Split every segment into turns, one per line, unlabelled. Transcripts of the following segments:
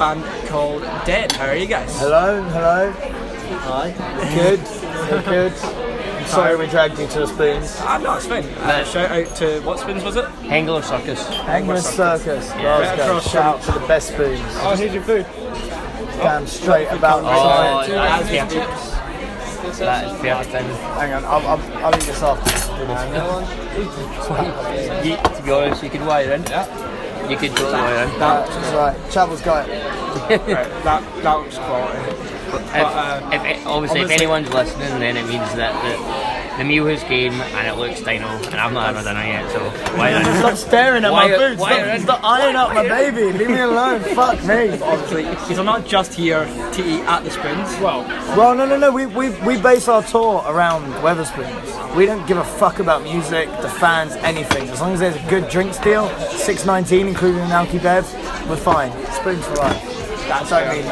band called Dead. How are you guys?
Hello.
Hi.
Good. I'm sorry we dragged you to the spoons.
No, it's fine. Shout out to, what spoons was it?
Hengler Circus.
Hengler Circus.
Yeah.
Glasgow. Shout out to the best spoons.
Oh, here's your food.
Damn straight about
Oh,
the
that's perfect. That is perfect.
Hang on, I'll eat this after.
To be honest, you could wire in.
Yeah.
You could totally wire in.
That's right. Chavel's got it.
Right, that looks quality.
Obviously, if anyone's listening, then it means that the meal is game and it looks dino, and I've not had my dinner yet, so why not?
Stop staring at my food. Stop eyeing up my baby. Leave me alone. Fuck me.
Obviously, because I'm not just here to eat at the spoons.
Well, no. We base our tour around Wetherspoons. We don't give a fuck about music, the fans, anything. As long as there's a good drinks deal, $6.19 including an alky bev, we're fine. Spoons for life. That's what I mean.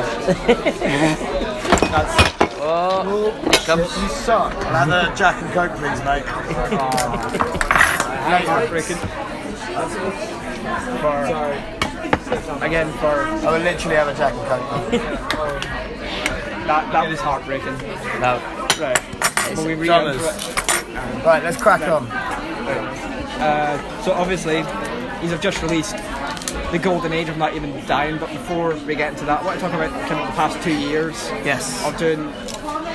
That's.
Oh,
You suck. Another Jack and Coke, please, mate.
That's heartbreaking. Sorry. Again,
I would literally have a Jack and Coke.
that was heartbreaking.
no.
Right. Will we read
Drummers.
into it?
Right, let's crack on.
So obviously, these have just released the golden age of Not Even Dying, but before we get into that, I want to talk about kind of the past 2 years
Yes.
of doing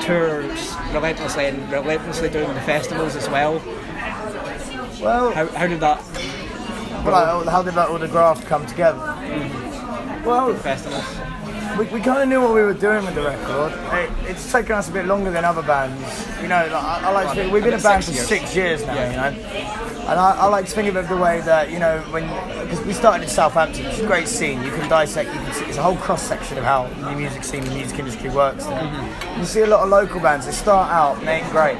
tours relentlessly and relentlessly doing the festivals as well.
Well,
How did that
how did that autograph come together? Well,
festivals?
we kind of knew what we were doing with the record. It's taken us a bit longer than other bands. You know, I like to think we've been a band for 6 years now, you know. And I like to think of it the way that, you know, because we started in Southampton, it's a great scene. You can dissect, you can see, it's a whole cross section of how the music scene, the music industry works there. You see a lot of local bands, they start out and they ain't great.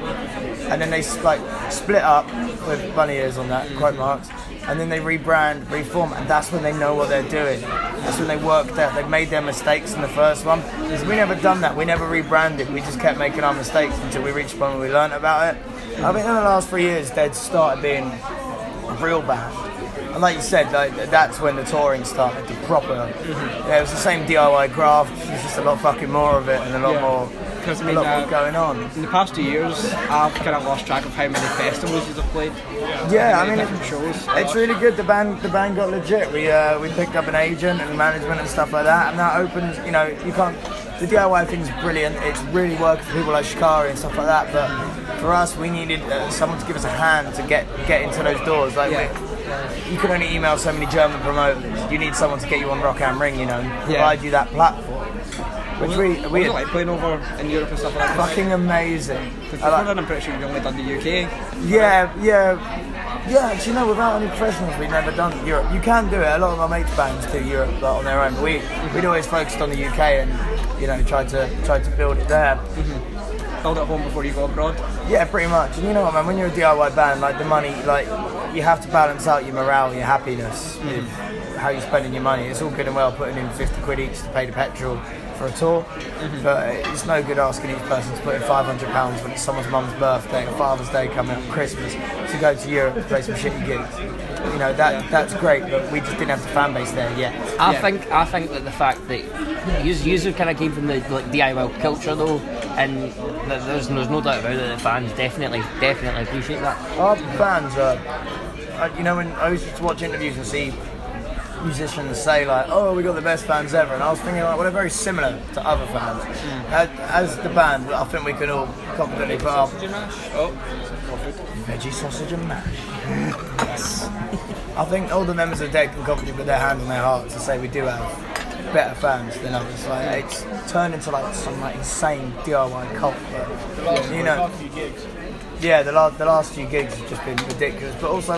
And then they split up with bunny ears on that, quote marks. And then they rebrand, reform, and that's when they know what they're doing. That's when they worked out, they made their mistakes in the first one. Because we never done that, we never rebranded, we just kept making our mistakes until we reached a point where we learned about it. I think in the last 3 years, they'd started being a real band. And like you said, that's when the touring started, the proper. Yeah, it was the same DIY graft, there's just a lot fucking more of it and a lot more.
Because
A lot more going on.
In the past 2 years, I've kind of lost track of how many festivals you've played.
Yeah, I mean,
different shows.
it's really good. The band got legit. We picked up an agent and management and stuff like that, and that opens. You know, you can't. The DIY thing's brilliant. It's really working for people like Shikari and stuff like that. But for us, we needed someone to give us a hand to get into those doors. You can only email so many German promoters. You need someone to get you on Rock am Ring, you know, and provide you that platform. Which
What was it like playing over in Europe and stuff like that?
fucking amazing.
Before then, I'm pretty sure you've only done the UK.
Yeah. Actually, no. Without any professionals, we've never done Europe. You can do it. A lot of our mates' bands do Europe on their own. But we'd always focused on the UK and tried to build it there.
Build at home before you go abroad.
Yeah, pretty much. And you know what, man? When you're a DIY band, the money, you have to balance out your morale, your happiness with how you're spending your money. It's all good and well putting in 50 quid each to pay the petrol for a tour, but it's no good asking each person to put in £500 when it's someone's mum's birthday or Father's Day coming up, Christmas, to go to Europe to play some shitty gigs. You know, that's great, but we just didn't have the fan base there yet.
I think that the fact that you kind of came from the DIY culture though, and there's no doubt about it. The fans definitely appreciate that.
Our fans are, when I used to watch interviews and see musicians say oh, we got the best fans ever, and I was thinking well, they're very similar to other fans. As the band, I think we can all confidently put up veggie sausage and mash. Yes. I think all the members of Dead can confidently put their hand on their heart to say we do have better fans than others. It's turned into some insane DIY cult, but yeah, the last few gigs have just been ridiculous. But also,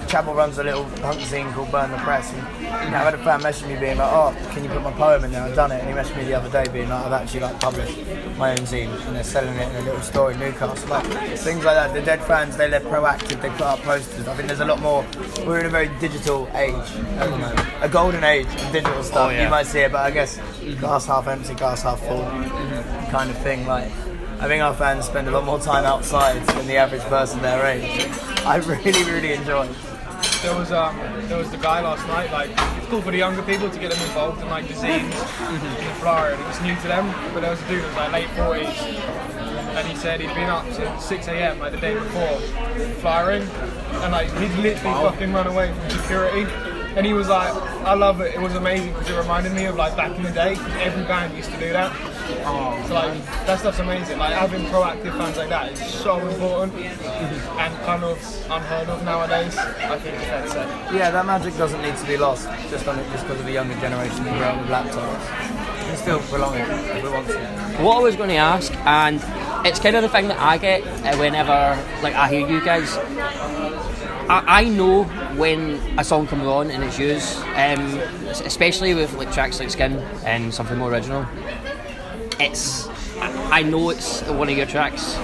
Chapel runs a little punk scene called Burn the Press, and I had a fan message me being oh, can you put my poem in there? I've done it, and he messaged me the other day being I've actually published my own zine, and they're selling it in a little store in Newcastle. Things like that. The Dead fans, they're proactive. They put up posters. I think there's a lot more. We're in a very digital age at the moment, a golden age of digital stuff.
Oh, yeah.
You might see it, but I guess glass half empty, glass half full, kind of thing. I think our fans spend a lot more time outside than the average person their age. I really, really enjoy it.
there was the guy last night. Like, it's cool for the younger people to get them involved in like the zines in the flyer, and it was new to them. But there was a dude who was like late 40s, and he said he'd been up since 6 a.m. like the day before, flyering, and like he'd literally fucking run away from security. And he was like, I love it. It was amazing because it reminded me of like back in the day, because every band used to do that. So like that stuff's amazing. Like having proactive fans like that is so important and kind of unheard of nowadays. I think it's fair to say.
Yeah, that magic doesn't need to be lost just because of the younger generation who grew up with laptops. We can still prolong it if we want to.
What I was going to ask, and it's kind of the thing that I get whenever like I hear you guys. I know when a song comes on and it's used, especially with like tracks like Skin and something more original. I know it's one of your tracks.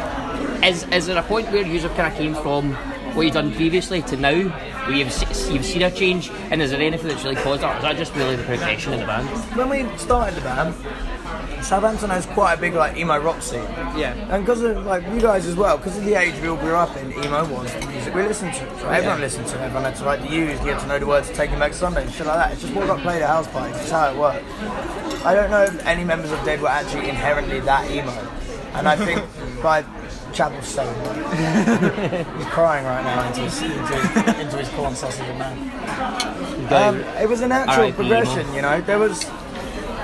Is there a point where you kind of came from what you've done previously to now, where you've seen a change, and is there anything that's really caused that? Is that just really the progression in the band?
When we started the band, Southampton has quite a big like emo rock scene.
Yeah.
And because of like you guys as well, because of the age we all grew up in, emo was the music we listened to. So everyone listened to it. Everyone had to write the U's, you had to know the words to Taking Back Sunday and shit like that. It's just what got played at house parties. It's how it worked. I don't know if any members of Dead were actually inherently that emo. And I think by Chapel's so he's crying right now into his corn sausage and man. It was a natural progression, you know.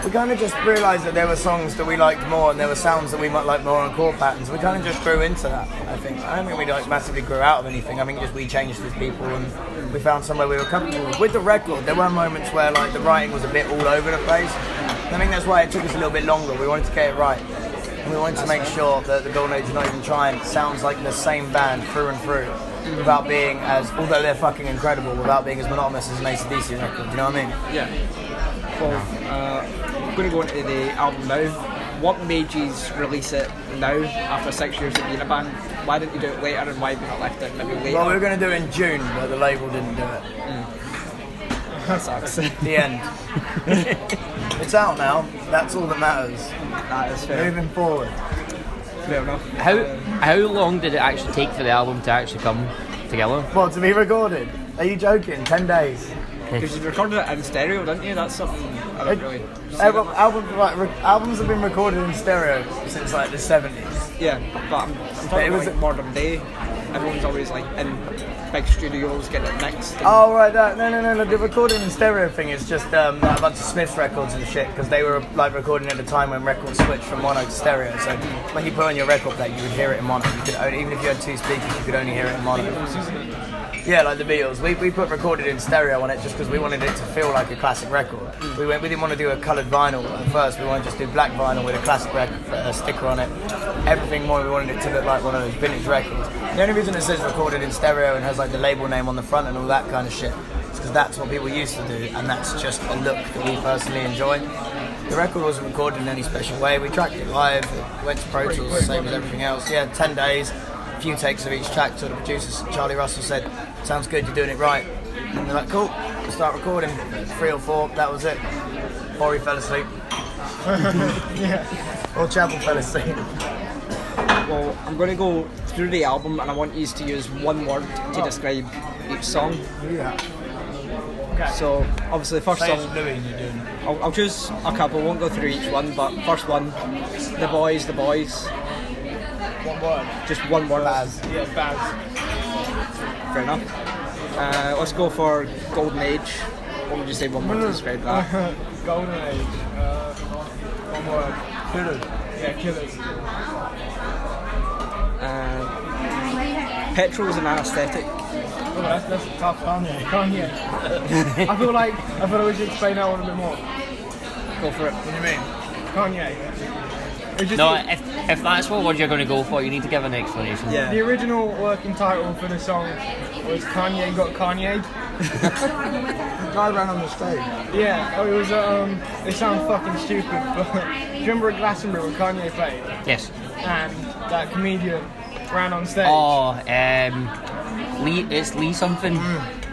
We kind of just realised that there were songs that we liked more and there were sounds that we might like more on chord patterns. We kind of just grew into that, I think. I don't think we like massively grew out of anything. I think just we changed as people and we found somewhere we were comfortable with. With the record, there were moments where like the writing was a bit all over the place. And I think that's why it took us a little bit longer. We wanted to get it right. And we wanted to make sure that the Golden Age of Not Even Trying sounds like the same band through and through. Without being as, although they're fucking incredible, without being as monotonous as an AC/DC record. You know what I mean?
Yeah. Well, I'm going to go into the album now. What made you release it now after 6 years of being a band? Why didn't you do it later, and why have you not left it maybe later?
Well, we were going to do it in June, but the label didn't do it.
That sucks.
The end. It's out now. That's all that matters.
That is fair.
Moving forward.
Fair enough.
How long did it actually take for the album to actually come together?
What, to be recorded? Are you joking? 10 days.
Because you recorded it in stereo, didn't you? That's something I don't really...
Albums have been recorded in stereo since like the 70s.
Yeah, but I'm talking about like modern day. Everyone's always like in big studios getting it mixed.
Oh right, no. The recording in stereo thing is just like a bunch of Smiths records and shit, because they were like recording at a time when records switched from mono to stereo. So when you put on your record player, you would hear it in mono. You could only, even if you had two speakers, you could only hear it in mono. Yeah, like the Beatles. We put recorded in stereo on it just because we wanted it to feel like a classic record. We didn't want to do a coloured vinyl at first. We wanted to just do black vinyl with a classic record sticker on it. Everything more, we wanted it to look like one of those vintage records. The only reason it says recorded in stereo and has like the label name on the front and all that kind of shit is because that's what people used to do, and that's just a look that we personally enjoy. The record wasn't recorded in any special way. We tracked it live. It went to Pro Tools, same as everything else. Yeah, 10 days. Few takes of each track till the producers, Charlie Russell, said, sounds good, you're doing it right. And they're like, cool, we'll start recording. 3 or 4, that was it. Bori fell asleep.
Yeah.
Or Chapel fell asleep.
Well, I'm going to go through the album and I want you to use one word to describe each song.
Yeah.
Okay.
So, obviously the first
Say
song,
it's Louis and you're doing it.
I'll choose a couple, won't go through each one, but first one, The Boys.
One word.
Just one word.
Baz.
Yeah, Baz.
Fair enough. Let's go for Golden Age. What would you say one word to describe that?
Golden Age. One word.
Killers.
Yeah, Killers.
Petrol is an anaesthetic.
Oh, that's tough. Kanye. I feel like we should explain that one a bit more.
Go for it.
What do you mean? Kanye. It's just
No, if that's what word you're going to go for, you need to give an explanation.
Yeah.
the original working title for the song was Kanye Got Kanye.
The guy ran on the stage.
Yeah, it was. It sounds fucking stupid, but do you remember at Glastonbury when Kanye played
Yes.
and that comedian ran on stage?
Oh, Lee something.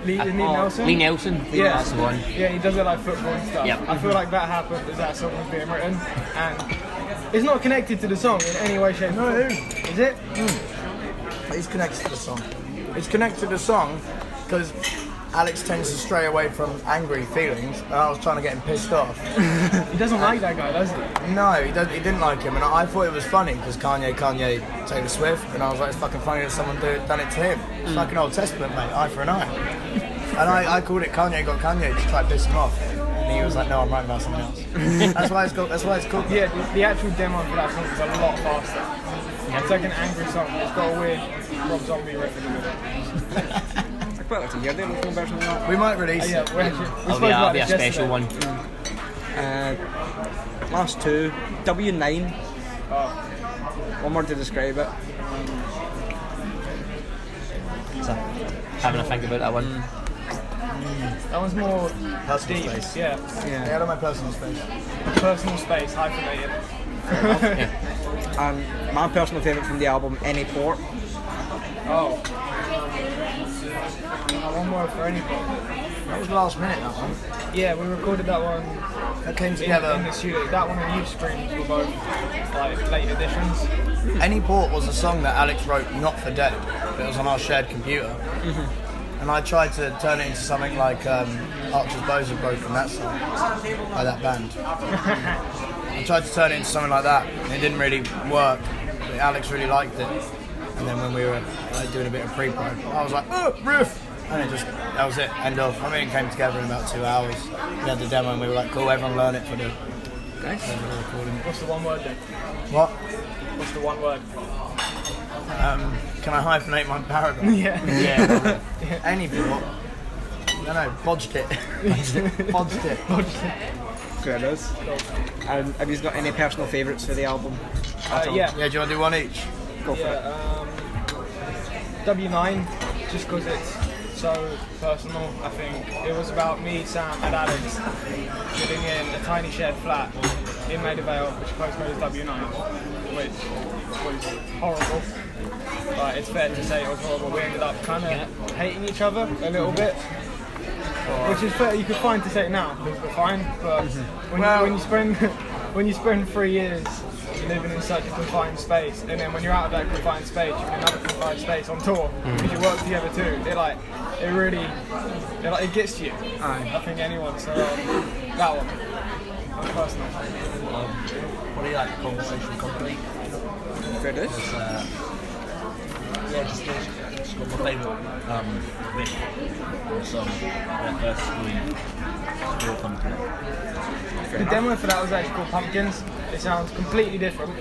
Lee Nelson.
Lee Nelson.
Yeah.
That's the one.
Yeah, he does it like football and stuff.
Yep.
I feel like that happened as that song was being written, and it's not connected to the song in any way, shape, or form. Is it?
It's connected to the song. It's connected to the song because Alex tends to stray away from angry feelings, and I was trying to get him pissed off.
He doesn't like that guy, does he?
No, he didn't like him, and I thought it was funny because Kanye, Taylor Swift, and I was like, it's fucking funny that someone done it to him. It's fucking Old Testament, mate, eye for an eye. And I called it Kanye got Kanye to try to piss him off, and he was like, no, I'm writing about something else. That's why it's called.
Yeah, the actual demo for that song is a lot faster. It's like an angry song. It's got a weird Rob Zombie riff in it.
I'd quite like to hear the original version of that.
We might release it.
Yeah, we
That'll be a special one.
Last two, W9.
Oh.
One word to describe it.
So, having a think about that one.
That one's more
Personal
deep.
space.
Yeah.
Yeah, I don't mind personal space.
Personal space, hyphenated.
And my personal favourite from the album, Any Port.
Oh. One word for anything.
That was last minute, that one.
Yeah, we recorded that one
That came
in
together.
the studio. That one and Youth Screams were both like late editions.
Any Port was a song that Alex wrote not for Dead, but it was on our shared computer. And I tried to turn it into something like Archer's Bows Have Broken, that song, by that band. I tried to turn it into something like that, and it didn't really work, but Alex really liked it. And then when we were doing a bit of pre-pro, I was like, oh, riff! And that was it, end of. I mean, it came together in about 2 hours. We had the demo and we were like, cool, everyone learn it for the recording.
What's the one word then?
What?
What's the one word?
Can I hyphenate my paragraph?
Yeah.
Yeah.
Any Port. No, bodged it. Bodged it.
Fair enough. And have you got any personal favourites for the album?
Yeah.
Yeah, do you want to do one each?
Go for it.
W9, just because it's so personal. I think it was about me, Sam, and Alex living in a tiny shared flat in Maida Vale, which postcode is W9, which was horrible. But it's fair to say it was horrible. We ended up kind of hating each other a little bit, which is fair. You could find to say now because we're fine. But when you spend 3 years living in such a confined space, and then when you're out of that confined space, you're in another confined space on tour because you work together too. It gets to you.
Aye.
I think anyone. So that one, that's personal.
What do you like? Conversation company?
Fair enough.
Yeah, just got my favourite bit or song. That first real company.
The demo for that was actually called Pumpkins. It sounds completely different,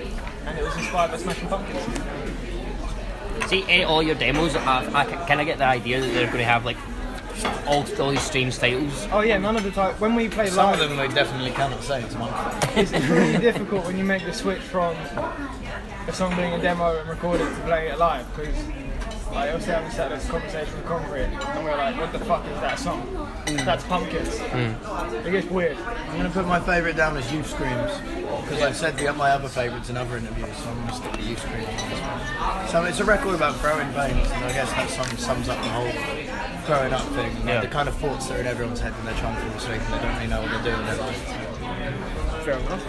and it was inspired by Smashing Pumpkins.
See, all your demos, I kind of get the idea that they're going to have like all these strange titles.
Oh yeah, none of the time when we play
Some
live,
of them we definitely cannot say to Monk.
it's really difficult when you make the switch from a song being a demo and recorded to playing it live, because like obviously having sat this conversation with Concrete and we're like, what the fuck is that song? That's Pumpkins. It gets weird.
I'm going to put my favourite down as Youth Screams, because I've said my other favourites in other interviews, so I'm going to stick to Youth Screams. So it's a record about growing pains, and I guess that song sums up the whole growing up thing, like the kind of thoughts that are in everyone's head when they're trying to fall asleep and they don't really know what they're doing with their life.
Fair enough.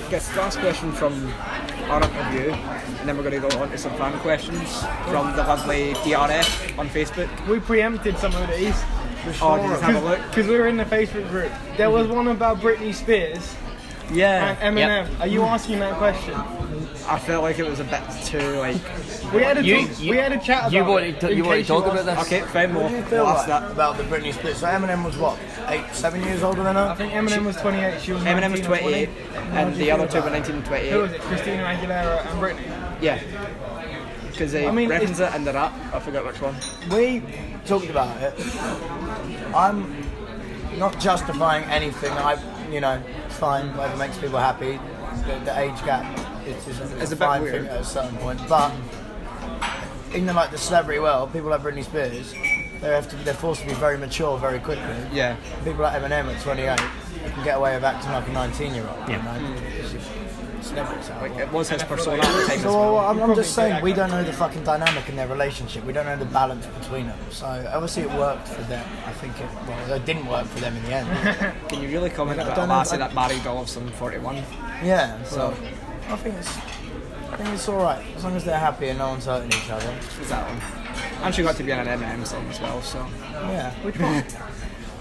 Guess last question from our interview, and then we're going to go on to some fan questions from the lovely DRF on Facebook.
We preempted some of these.
Oh, did you have a look?
Because we were in the Facebook group. There was one about Britney Spears
Yeah.
and Eminem. Are you asking that question?
I felt like it was a bit too like.
We had a
You
chat about
you
it.
want to
in case
talk
you
about
asked.
this?
Okay, fine,
What
more.
do you feel
We'll
like
ask that.
about the Britney Spears? So Eminem was what, 7 years older than her?
I think Eminem was 28. She was
Eminem was
19 or
28,
20.
and the other two were 19 and
Who
28.
was it? Christina Aguilera and Britney.
Yeah. Because they
I mean,
reference it in the rap. I forgot which one.
We talked about it. I'm not justifying anything. It's fine, whatever makes people happy. The age gap is
It's
a
a bit
fine
weird.
thing at a certain point. But in the celebrity world, people like Britney Spears, they're forced to be very mature very quickly.
Yeah.
People like Eminem at 28 can get away with acting like a 19-year-old.
Yeah.
Celebrities out
Like
there.
it was his persona at the time as
So
well.
I'm just saying, we don't know the fucking dynamic in their relationship. We don't know the balance between them. So obviously it worked for them. I think it didn't work for them in the end.
Can you really comment
I
about a
don't know,
lassie
I-
that married all of some 41?
Yeah. So I think it's I think it's alright, as long as they're happy and no one's hurting each other.
Exactly. And she got to be in an Eminem song as well, so.
Yeah.
Which one?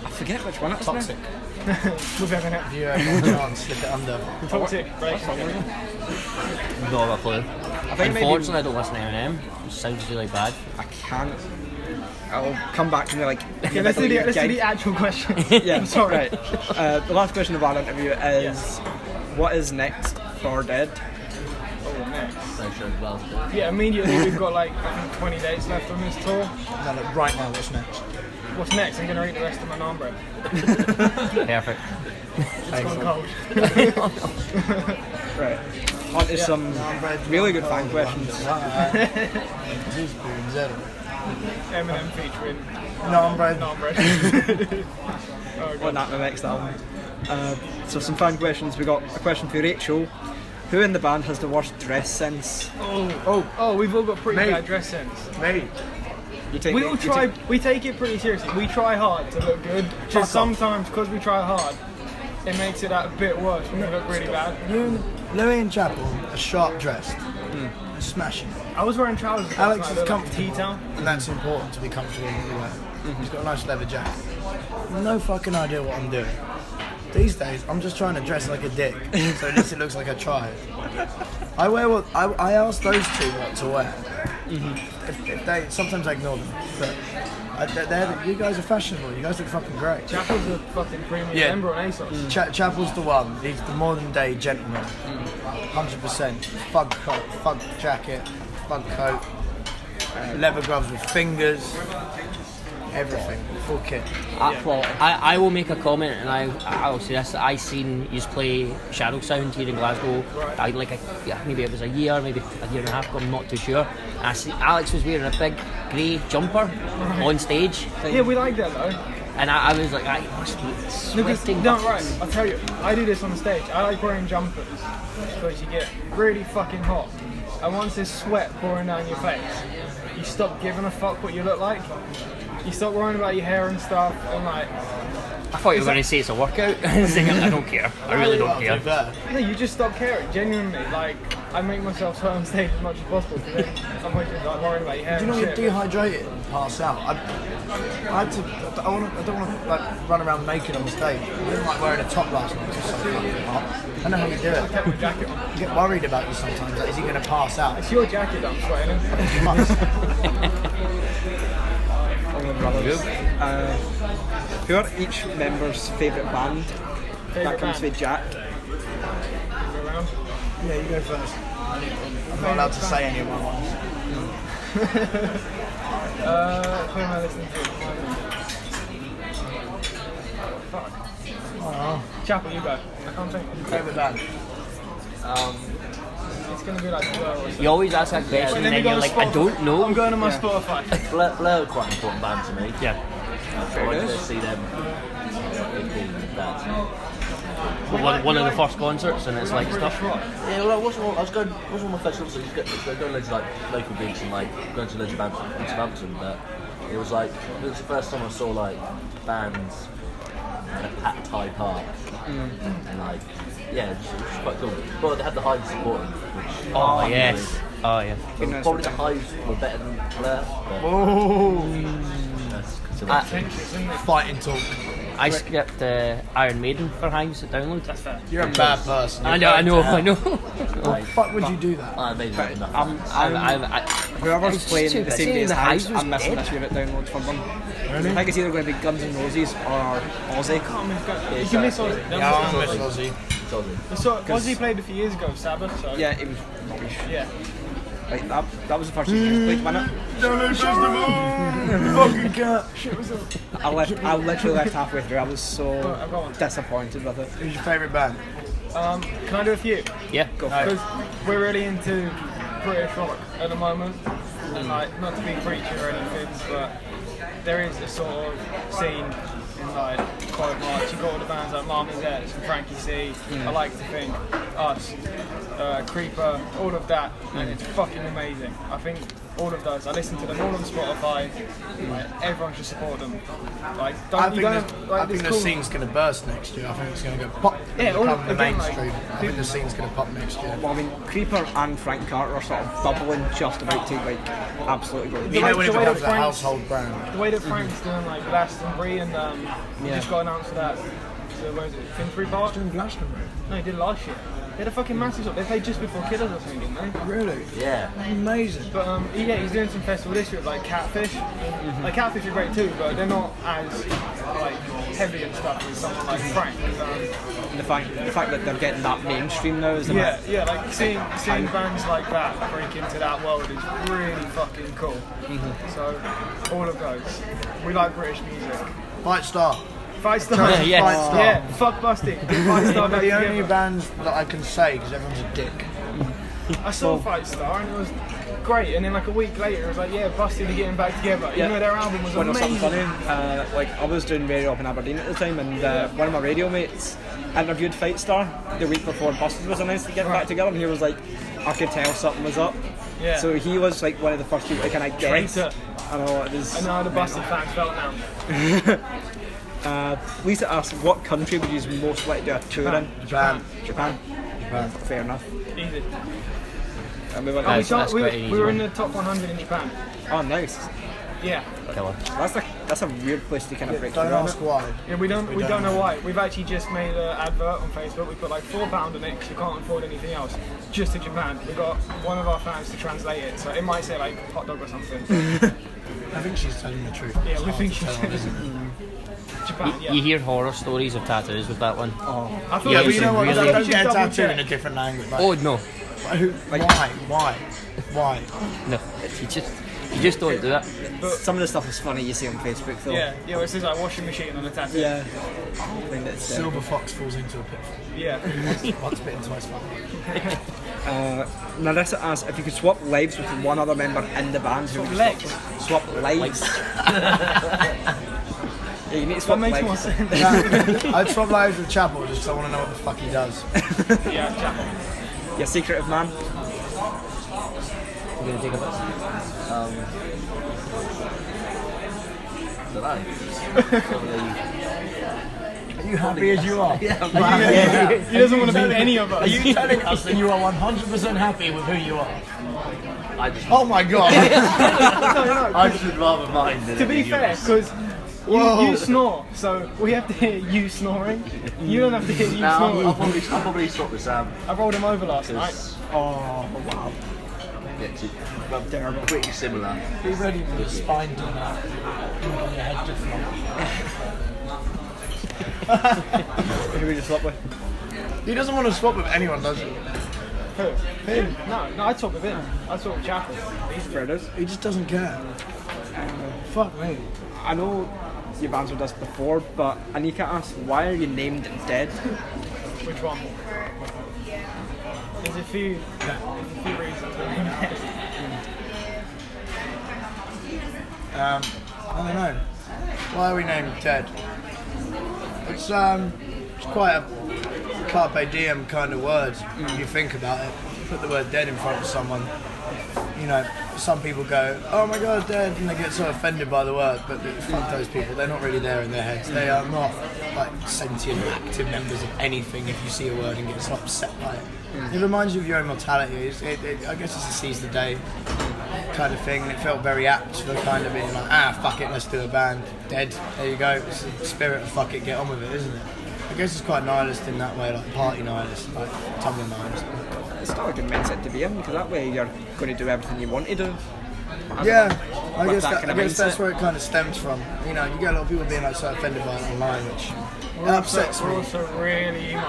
I forget which one it is.
Toxic.
We've had an
If you have a chance, slip it under.
toxic relationship.
Not a clue.
I think
Unfortunately, I don't listen to Eminem. It sounds really bad.
I can't. I'll come back to me like.
Okay, let's do the actual question.
Yeah,
I'm sorry.
Right. The last question of our interview is, what is next for Dead?
Oh, next.
No show in Glasgow.
Yeah, immediately we've got like I think 20 dates left on this tour.
No, look, right now, what's next?
What's next? I'm gonna eat the rest of my naan bread.
Perfect.
It's gone cold.
Right. On to some really good fan questions.
Eminem featuring
No, bread.
naan bread.
On that, the next album. So some fan questions. We got a question for Rachel. Who in the band has the worst dress sense?
Oh, we've all got pretty bad dress sense.
Mate.
You take
We
it-
all
you
try.
take-
We take it pretty seriously. We try hard to look good. Just sometimes, because we try hard, it makes it a bit worse when we look really bad.
Louis and Chapel are sharp dressed. Smashing.
I was wearing trousers. last
Alex
night,
is
they're like
comfortable.
T-town.
And that's important to be comfortable in the wear. He's got a nice leather jacket. No fucking idea what I'm doing. These days, I'm just trying to dress like a dick, so at least it looks like I tried. I wear what I ask those two what to wear. If they sometimes I ignore them, but you guys are fashionable. You guys look fucking great.
Chapel's a fucking premium
Yeah.
member on ASOS.
Chapel's the one. He's the modern day gentleman. 100%. Fug coat, fug jacket, fug coat, leather gloves with fingers, everything, full kit.
I will make a comment, and I will say this: I seen you play Shadow Sound here in Glasgow. Maybe it was a year, maybe a year and a half ago. I'm not too sure. And I see Alex was wearing a big grey jumper on stage,
Yeah, we like that though.
and I was like, I must be sweating.
No, right. I'll tell you. I do this on the stage. I like wearing jumpers because you get really fucking hot, and once there's sweat pouring down your face, you stop giving a fuck what you look like. You stop worrying about your hair and stuff, and like,
I thought you were going to say it's a workout. I don't care. I really don't care.
no, you just stop caring. Genuinely, like, I make myself sweat on stage as much as possible because then I'm just like worrying about your hair.
Do you know
and
when
shit.
you're dehydrated and pass out? I don't want to like run around naked on the stage. I didn't like wearing a top last night. It was so fucking hot. I don't know how you do
I kept my
it.
jacket on.
I get worried about you sometimes. Like, is he going to pass out?
It's your jacket that I'm sweating in.
He must.
Brothers. Who are each member's favourite band? That comes with Jack.
Go around.
Yeah, you go first. I'm not allowed to say any of my ones.
Who am I listening to? Fuck. Chapel, you go. I can't think.
Favourite band?
It's gonna be like Blur or something.
You always ask that question, and
Let me
then
go
you're
on
like,
Spotify.
I don't know.
I'm going to my Spotify.
Blur are quite an important band to me.
Yeah.
I went to see them.
One of the first concerts, and it's like stuff.
Yeah, well, I was one of my first concerts. Going loads of like local gigs and like going to loads of bands in Southampton, but it was the first time I saw like bands at Thai Park, and like it was quite cool. But they had the Hives supporting, which
Oh yes. Oh yeah.
probably the Hives were better than Blur. But
Fighting talk.
I skipped Iron Maiden for Hives at Download. That's fair.
You're a bad person.
I know.
Why the fuck would you do that?
I made nothing.
Whoever's
It's
playing
too
the
bad.
same day as
The
Hives,
Hives was
I'm missing
dead.
this year at Download for them. I think it's either going to be Guns N' Roses or Ozzy.
You can miss Ozzy.
Yeah, I'm with Ozzy.
So Ozzy played a few years ago, Sabbath. So
Yeah, it was rubbish.
yeah.
Like that was the first thing he played, wasn't it?
Fucking cat.
I literally left halfway through. I was so
go on.
disappointed with it.
Who's your favourite band?
Can I do a few?
Yeah.
Go for it.
Because we're really into British rock at the moment, and like not to be preachy or anything, but there is a sort of scene in like Quote March. You got all the bands like Marmosettes and Frankie C. I like to think Us, Creeper, all of that, and it's fucking amazing. I think all of those. I listen to them all on Spotify. Like, everyone should support them. Like,
I think the scene's going to burst next year. I think it's going to go pop and become the mainstream. I think the scene's going to pop next year.
Well, I mean, Creeper and Frank Carter are sort of bubbling, just about to like absolutely go.
You know when it becomes a household brand.
The way that Frank's doing like Glastonbury and he just got announced for that. So where is it? Finsbury Park?
Doing Glastonbury.
No, he did last year. They had a fucking massive shop. They played just before Killers or something, didn't they?
Really?
Yeah.
Amazing.
But yeah, he's doing some festival this year with like Catfish. Like Catfish are great too, but they're not as like heavy and stuff as someone like Frank.
The fact that they're getting that mainstream now is
Yeah, like seeing bands like that break into that world is really fucking cool. So all of those, we like British music.
Fight Star.
5-star.
Yes.
Yeah, fuck busting. 5-star.
They're the only bands that I can say because everyone's a dick.
I saw 5-star and it was great, and then like a week later it was like, yeah, Busted are getting back together. Even though their album was amazing.
Something funny, like I was doing radio up in Aberdeen at the time, and one of my radio mates interviewed Fightstar the week before Busted was announced to get back together, and he was like, I could tell something was up.
Yeah.
So he was like one of the first people to kind of guess.
Traitor.
I know it was.
I know how the Busted fans felt now.
Lisa asked, what country would you most like to do a tour in? Japan. Fair enough.
Easy.
And we went.
That's
we
quite an easy
were in
one.
the top 100 in Japan.
Oh, nice.
Yeah.
Killer.
That's a weird place to kind of break
Don't
through.
ask why.
Yeah, we don't know why. We've actually just made an advert on Facebook. We put like £4 on it because you can't afford anything else. Just to Japan. We got one of our fans to translate it, so it might say like hot dog or something.
I think she's telling the truth.
Yeah,
It's
we
hard
think
to
she's
tell, isn't it?
Japan. Yeah.
You hear horror stories of tattoos with that one.
I feel
Yeah,
like
but
we
you
know what.
really-
I think we
Don't
should
get a
double
tattoo in a
check.
different language. Like,
Oh no,
why?
no, you just don't do it.
Some of the stuff is funny you see on Facebook though.
Yeah, where it says like washing machine on a tattoo.
Yeah. I think that's,
Silver fox falls into a pitfall.
Yeah.
Once bitten, twice bitten.
Narissa asked if you could swap lives with one other member in the band. Who would you
legs?
Swap lives. Yeah, you need to swap
That makes
legs.
more sense.
I'd swap lives with Chapel just because I want to know what the fuck he does.
Yeah, Chapel.
Your secretive man.
We're gonna take a bit.
Don't know.
Are you happy as you are?
He doesn't want to be any of us.
Are you telling us that you are 100% happy with who you are?
I just.
Oh my god!
I should rather mind than
To be
any
fair,
yours.
because you snore, so we have to hear you snoring. You don't have to hear you
Nah,
snoring.
I'll probably swap with Sam.
I rolled him over last night.
Because
Oh wow.
we're pretty similar.
Be ready for the spine to move on your head different.
Who would you swap with?
He doesn't want to swap with anyone, does he?
Who? Him? No, I'd swap with him. I'd swap with Chapel.
These brothers.
He just doesn't care. Fuck me.
I know you've answered this before, but Anika asked, why are you named Dead?
Which one? There's a few reasons.
I don't know. Why are we named Ted? It's quite a carpe diem kind of word. You think about it. Put the word dead in front of someone. You know, some people go, oh my god, dead, and they get so offended by the word, but fuck those people, they're not really there in their heads. They are not like sentient, active members of anything if you see a word and get so upset by it. It reminds you of your own mortality. I guess it's a seize the day kind of thing, and it felt very apt for kind of being like, fuck it, let's do a band. Dead, there you go, it's the spirit of fuck it, get on with it, isn't it? I guess it's quite nihilist in that way, like party nihilist, like Tumblr nihilist.
It's still a good mindset to be in, because that way you're going to do everything you want to do.
Yeah, I
With
guess,
that kind of
that's
mindset.
where it kind of stems from. You know, you get a lot of people being like so offended by it online, which upsets
We're
me.
also really emo.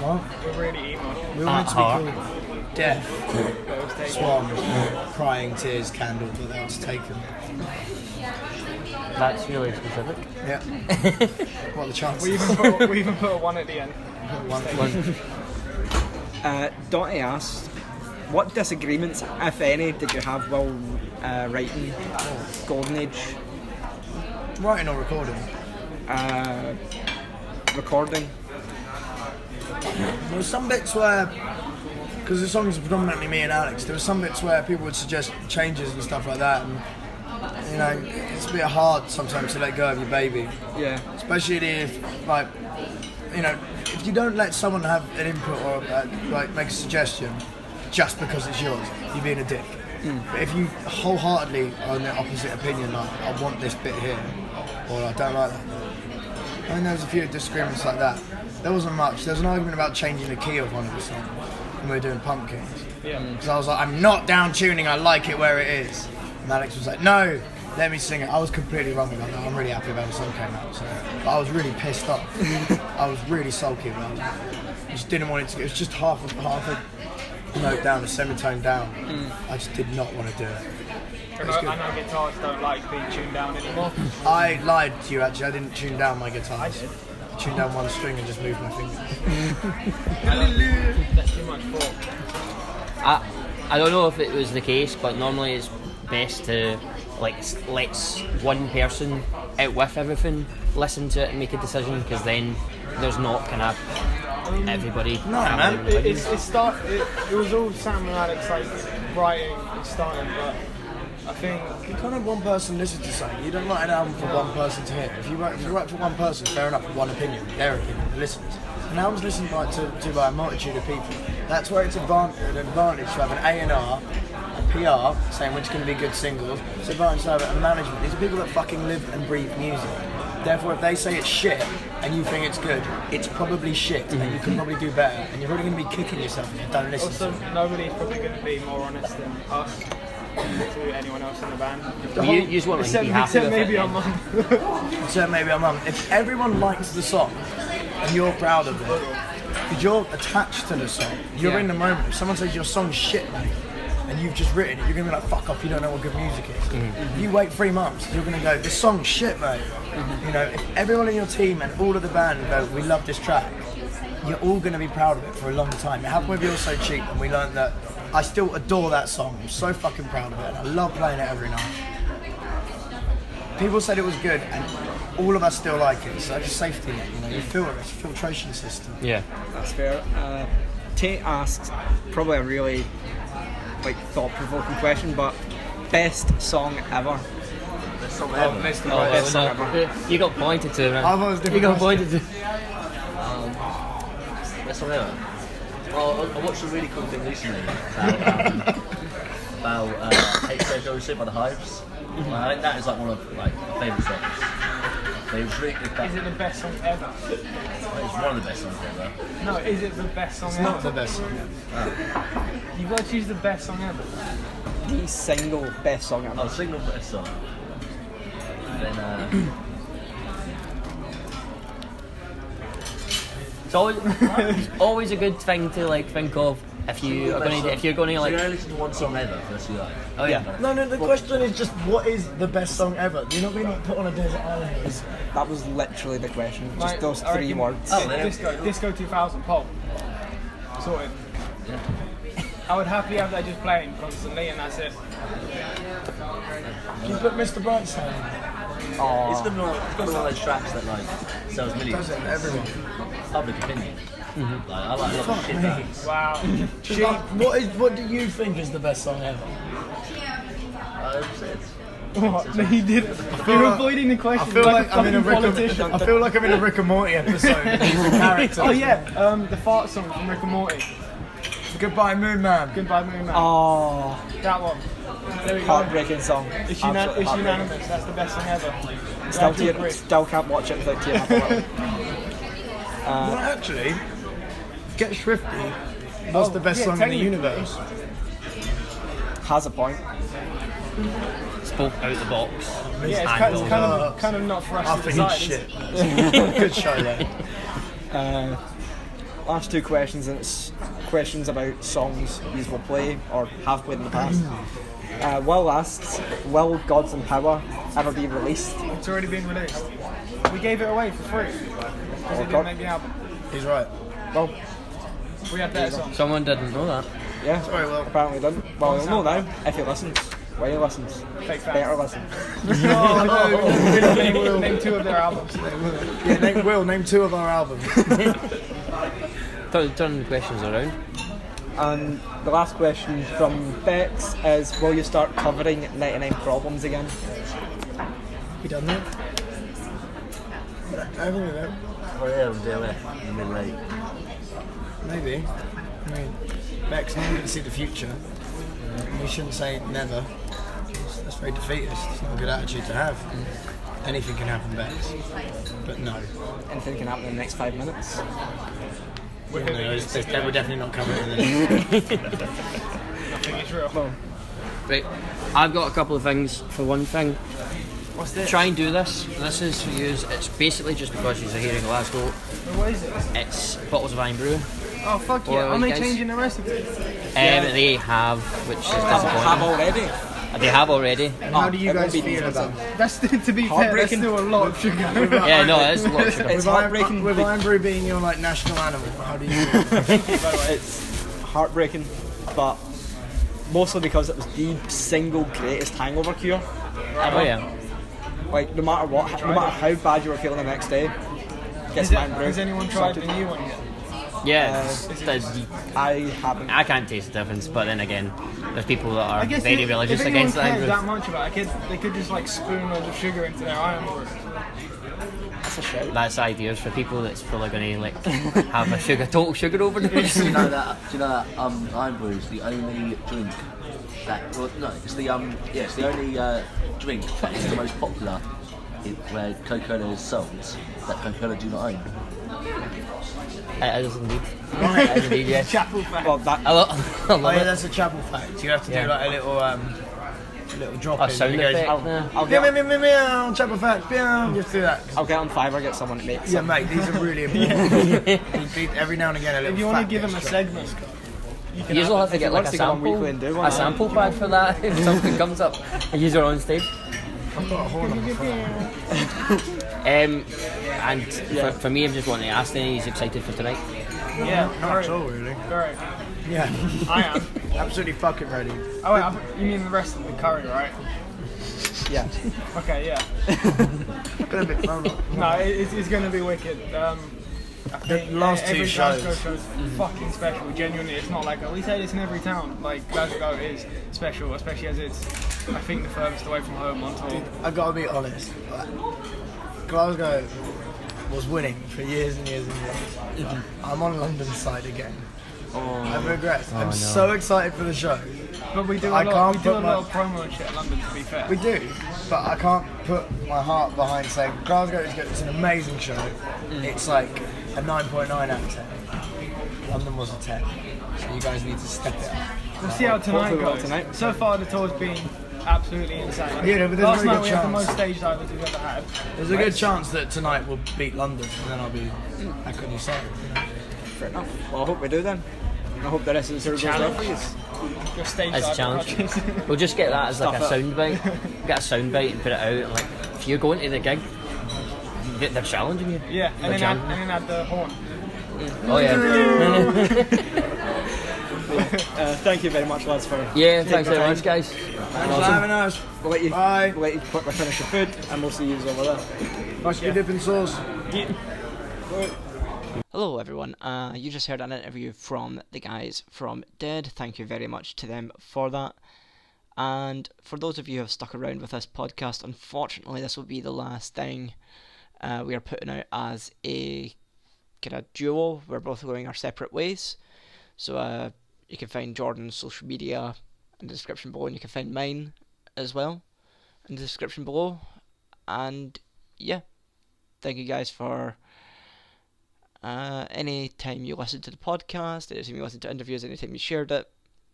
What?
We're really emo.
We want it to be
heart.
called Death, Swan, Crying Tears, Candle, but that was taken.
That's really specific.
Yeah. What are the chances?
We even put a one at the end.
Dottie asked, what disagreements, if any, did you have while writing Golden Age?
Writing or recording?
Recording.
There were some bits where, because the songs are predominantly me and Alex, there were some bits where people would suggest changes and stuff like that, and you know, it's a bit hard sometimes to let go of your baby.
Yeah.
Especially if, like, you know, if you don't let someone have an input or like make a suggestion just because it's yours, you're being a dick. But if you wholeheartedly are in the opposite opinion, like I want this bit here, or I don't like that bit. I mean, there was a few disagreements like that. There wasn't much. There was an argument about changing the key of one of the songs when we were doing Pumpkins. Because I was like, I'm not down tuning, I like it where it is. And Alex was like, no, let me sing it. I was completely wrong about that. I'm really happy about the song came out. So, but I was really pissed off. I was really sulky about it. I just didn't want it to. It was just half a note down, a semitone down. I just did not want to do it.
I know guitarists don't like being tuned down anymore.
I lied to you actually. I didn't tune down my guitar.
I did.
I tuned down one string and just moved my finger.
That's too much thought.
I don't know if it was the case, but normally it's best to let one person out with everything listen to it and make a decision, because then there's not kind of everybody.
No, man.
It was all Sam and Alex like writing and starting, but I think
You can't have one person listen to something. You don't write an album for one person to hear. If you write for one person, fair enough, one opinion, their opinion, the listeners. An album's listened to by a multitude of people. That's where it's an advantage to have an A&R, a PR, saying which can be good singles. It's an advantage to have a management. These are people that fucking live and breathe music. Therefore, if they say it's shit and you think it's good, it's probably shit, and you can probably do better. And you're probably going to be kicking yourself if you don't listen
also
to it.
nobody's probably going to be more honest than us to anyone else in the band.
You just want to be happy
Except
with
maybe
it.
our mum.
So maybe I'm if everyone likes the song and you're proud of it, because you're attached to the song, you're in the moment. If someone says your song's shit, mate, and you've just written it, you're going to be like, fuck off, you don't know what good music is. If you wait 3 months, you're going to go, this song's shit, mate. You know, if everyone in your team and all of the band go, we love this track, you're all going to be proud of it for a long time. It happened with You're So Cheap, and we learned that I still adore that song. I'm so fucking proud of it, and I love playing it every night. People said it was good, and all of us still like it, so it's a safety net, you know, you feel it, it's a filtration system.
Yeah.
That's fair. Tate asks probably a really thought-provoking question, but best song ever.
Best song ever.
Best song ever.
You got pointed to, man.
I thought it was different.
You got pointed to.
Best song ever. Well, I watched a really cool thing recently about Hate So Go Sit by the Hives. I think that is like one of my favourite songs. But it was really good.
Is it the best song ever?
It's one of the best songs ever.
No, is it the best song ever?
Not the best song ever.
You've got to choose the best song ever.
The single best song ever.
Oh, single best song. And then
It's always a good thing to think of if you're going to
so you only
like.
listen to one song ever first you like.
Oh yeah.
No, the question is just, what is the best song ever? You're not being put on a desert island.
That was literally the question. Just
Like,
those
I
3
reckon-
words.
Oh, there.
Disco 2000 pop. Sorted.
Yeah.
I would happily have that just playing constantly, and that's it.
Can you put Mr. Brightside in?
It's gonna be one of those tracks that sells millions.
Does it, everyone?
Public opinion. I like a lot of shit
me.
bands.
Wow.
What do you think is the best song ever?
What? No, he did it. You're avoiding the question.
I feel like
a
I'm in a
fucking
Rick.
politician.
I feel like I'm in a Rick and Morty episode. He's a character.
Oh yeah, the fart song from Rick and Morty.
Goodbye, Moon Man.
Goodbye Moon Man.
Oh,
That one. There we go.
heartbreaking song.
It's
Absolutely heartbreaking.
unanimous. That's the best song ever.
Still can't watch it without tearing up a little.
Well, actually, Get Shrifty was the best song in the
technically.
universe.
Has a point.
Spoke out the box.
Yeah, it's kind of not for us
I
to
think
decide.
it's
is
shit.
it?
Good show, though.
Last 2 questions, and it's questions about songs you will play or have played in the past. Will asks, will Gods and Power ever be released?
It's already been released. We gave it away for free because it didn't make the album.
He's right.
Well,
We had better songs.
Someone didn't know that.
yeah,
Sorry, Will.
apparently didn't. Well, you'll know now if you listen. Why listens?
Fake
Better
fans.
listen.
Name 2 of their albums.
Yeah, name 2 of our albums.
Turn the questions around.
And the last question from Bex is, will you start covering 99 Problems again?
We done that? I don't know.
Oh yeah, we'll do it in the late.
Maybe. I mean, Bex, no one can see the future. We shouldn't say never. That's very defeatist. It's not a good attitude to have. Anything can happen, Bex. But no.
Anything can happen in the next 5 minutes.
We're definitely not covering this.
Nothing is real.
Right, I've got a couple of things. For one thing,
What's this?
try and do this. This is for you. It's basically just because you're here in Glasgow.
What is it?
It's bottles of Iron Brew.
Oh fuck
Or
yeah! Aren't they
guys.
changing the recipe?
They have, which is
Have
disappointing.
already.
They have already.
How do you
it won't
guys
be
feel about
decent.
That's to be fair. That's
Heartbreaking.
still a lot of sugar.
Yeah, no, it is a lot of sugar.
It's heartbreaking.
With Iron Brew being your like national animal, how do you feel?
It's heartbreaking, but mostly because it was the single greatest hangover cure.
Oh yeah.
Like no matter what, no matter how bad you were feeling the next day, get
Is
some
it,
Iron Brew.
has anyone tried the
sorted.
new one yet?
Yeah,
I haven't.
I can't taste the difference, but then again, there's people that
I
are
guess
very
if
religious
anyone
against
cares
that.
that much about it, they could just like spoon loads of sugar into their Iron Brew.
That's a shout.
That's ideas for people that's probably going to like have a total sugar overdose.
Do you know that Iron Brew is the only drink that, well, no, it's the it's the only drink that is the most popular where Coca-Cola is sold that Coca-Cola do not own.
It is indeed. It is indeed, yes.
Chapel fact.
Well, that
I love
Oh yeah,
it.
that's a chapel fact. You have to
Yeah.
do like a little drop
A
in.
sound
It goes,
effect.
I'll
Meow,
get,
meow, meow, meow, meow, chapel fact. Meow. You have to do that.
I'll get on Fiverr, get someone to make
Yeah,
some.
mate, these are really important. Every now and again, a little
If you want
fact
to give them a
gets dropped.
segment, you
You
can
usually have to
If
get
he
like
wants
a
to go on
sample,
weekly and do one,
a sample pad for that if something comes up and use it on stage.
I've got a horn on my phone.
And for me, I'm just wanting to ask any, he's excited for tonight.
Yeah,
Not at all, really.
Very.
Yeah.
I am.
Absolutely fucking ready.
Oh wait, you mean the rest of the curry, right?
Yeah.
Okay, yeah.
Been a bit fun.
No, it's going to be wicked. I think
last two
every
shows.
Glasgow show's fucking special. Genuinely, it's not like we say this in every town. Like Glasgow is special, especially as it's, I think, the furthest away from home on tour.
I gotta be honest. Glasgow was winning for years and years and years. I'm on London's side again. I regret. I'm so excited for the show.
But we do a
I
lot.
can't
We do a
put
lot
my-
of promo and shit in London. To be fair,
We do, but I can't put my heart behind saying Glasgow is good. It's an amazing show. It's like a 9.9 out of 10. London was a 10. So you guys need to step it up.
we'll see how tonight
Hopefully we'll
goes.
tonight.
So far, the tour's been absolutely insane. Like,
Yeah, but there's a
last
very
night
good
we had the
chance.
most stage divers we've ever had.
There's a good chance that tonight will beat London, and then I'll be back on your side. You know?
Fair enough. Well, I hope we do then. I hope the rest of the tour goes well for you.
Your stage
As a
diver
challenge.
matches.
We'll just get that as like a
Stuff it.
sound bite. Get a sound bite and put it out. And like, if you're going to the gig, they're challenging you.
Yeah, and then add the horn.
Oh yeah.
Thank you very much, lads, for
Yeah, thanks
the
very
time.
much, guys.
Thanks for having us.
We'll let you,
Bye.
we'll let you quickly finish your food, and we'll see you over there.
Nice to be dipping sauce.
Hello everyone, you just heard an interview from the guys from Dead. Thank you very much to them for that. And for those of you who have stuck around with this podcast, unfortunately this will be the last thing we are putting out as a kind of duo. We're both going our separate ways. So you can find Jordan's social media in the description below, and you can find mine as well in the description below. And yeah, thank you guys for any time you listen to the podcast, any time you listen to interviews, any time you shared it.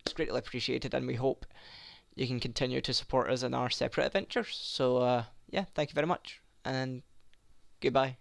It's greatly appreciated, and we hope you can continue to support us in our separate adventures. So yeah, thank you very much, and goodbye.